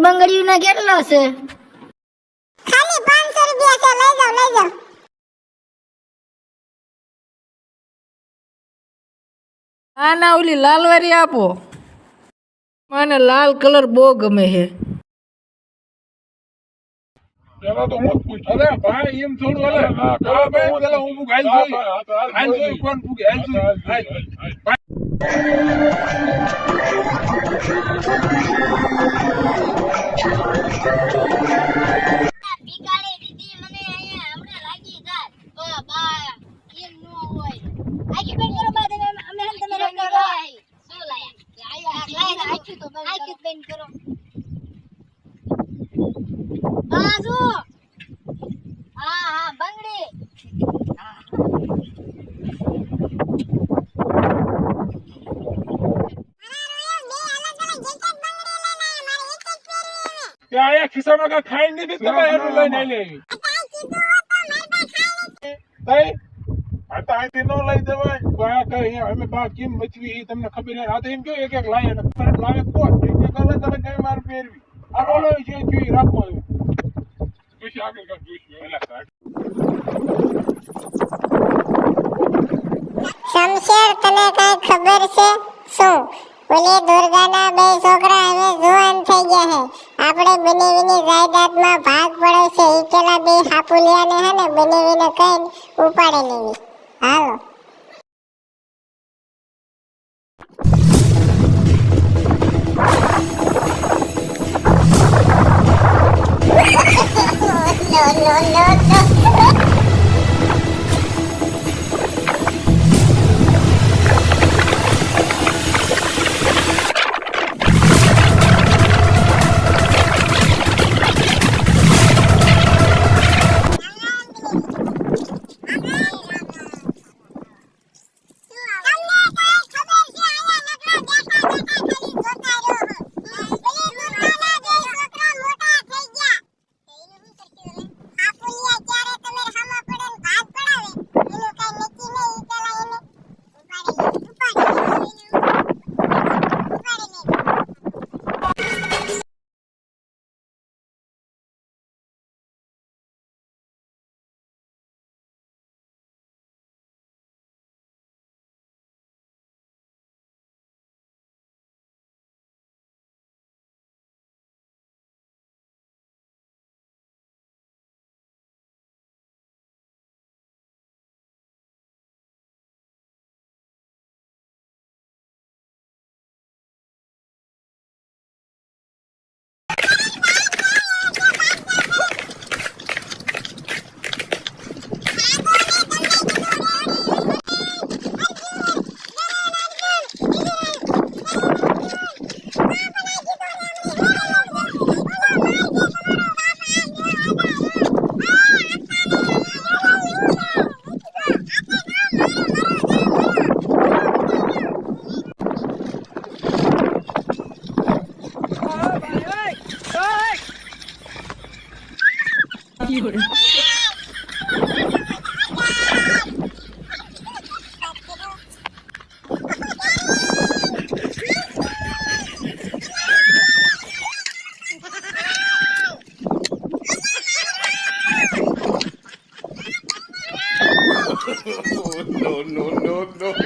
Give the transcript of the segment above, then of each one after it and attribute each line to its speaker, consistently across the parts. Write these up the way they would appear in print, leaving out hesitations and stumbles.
Speaker 1: બંગડીયું ના કેટલો છે?
Speaker 2: ખાલી 500 રૂપિયા છે, લઈ જાઓ.
Speaker 3: આ ના ઓલી લાલવારી આપો, મને લાલ કલર બહુ ગમે છે.
Speaker 4: પેલા તો હું પૂછ. અરે ભાઈ એમ થોડું હાલે. હા ભાઈ પેલા હું પૂછ હાલ જોઈ કોણ પૂછ હાલ જોઈ.
Speaker 2: હા બંગડી
Speaker 4: આયા ખિસ્સામાં કા ખાઈ નથી તમે એનું લઈને આવી તઈ આ તો આથી નો લઈ જવાય બા કઈ અમે બા કેમ બચવી તમને ખબર હે આ તો એમ જો એક લાય ને ફરક લાવે કોણ એક અલગ અલગ કઈ માર પહેરવી આ ઓલો જે જોઈ રાખો પછી આગળ કા જોઈશું એલા કાઢ
Speaker 2: શમશેર તને કઈ ખબર છે શું ઓલી દુર્ગાના બે છોકરા હવે જુવાન થઈ ગયા હે આપણે બનેવીની જાયદાદમાં ભાગ પડે છે ઈ પેલા બે હાપુલિયાને હે ને બનેવીને કઈ ઉપાડી લેવી હાલો no.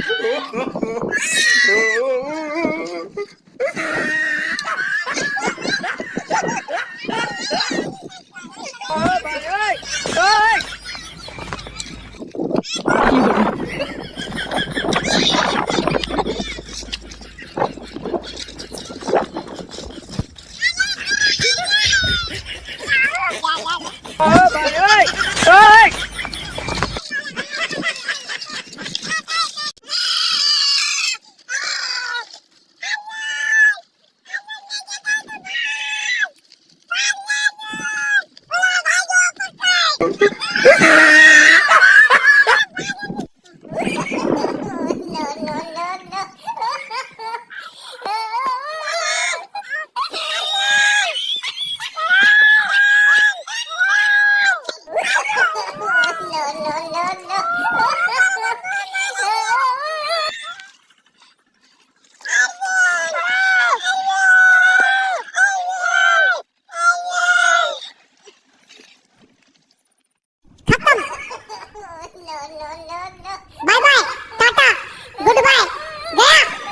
Speaker 2: Bye bye tata good bye ગયા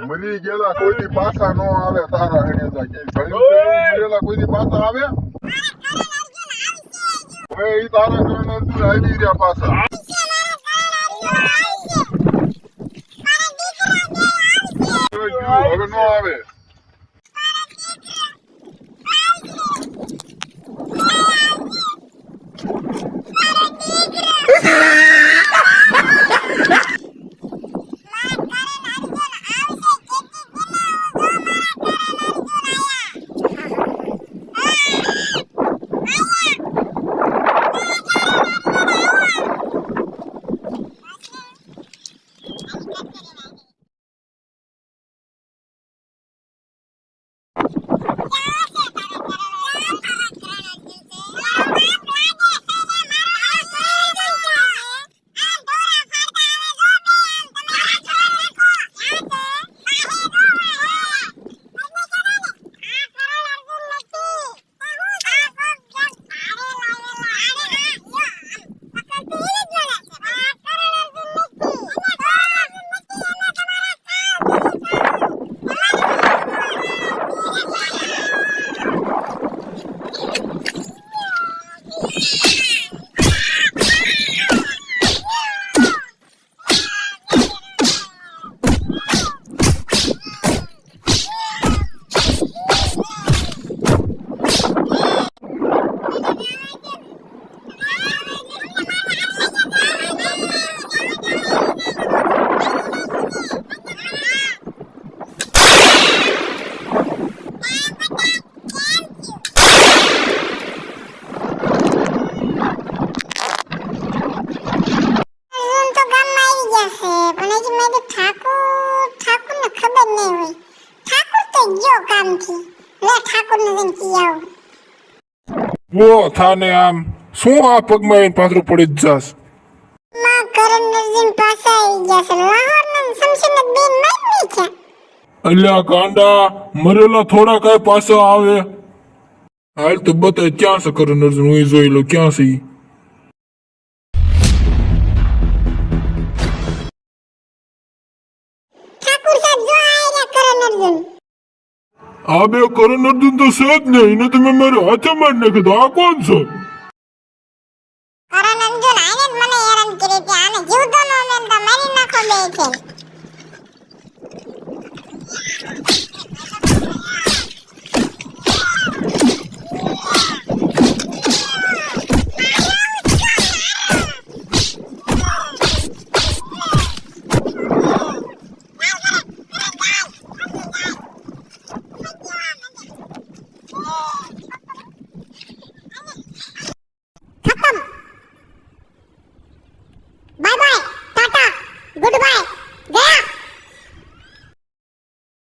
Speaker 1: મરી ગયેલા કોઈ પાછા નો આવે તારા હેડે જા કે મરેલા કોઈ પાછા આવે હવે ઈ તારા કારણે તું આવી રહ્યા પાછા હવે નો આવે
Speaker 4: વો થાને આમ શું આ પગમાં એને પાથરું પડી જ જાસ
Speaker 2: માં કરણ અર્જુન પાસે આવી ગયા છે લાહોર ને શમશીર બેન મારી છે
Speaker 4: અલ્યા ગાંડા મરેલા થોડા કઈ પાછા આવે હાલ તો બતા ક્યાં છે કરણ અર્જુન હું જોઈ લો ક્યાં છે ઈ?
Speaker 2: ઠાકુર સાહેબ જો આયા કરણ અર્જુન
Speaker 4: આ બે કરણ અર્જુન તો છે જ નહીં એને તમે મારે હાથે મારી નાખ્યો તો આ કોણ છે
Speaker 2: કરણ અર્જુન આને જ મને હેરાન કરી કે આને જીવતો નો મેન તો મારી નાખો બે છે bye bye tata good bye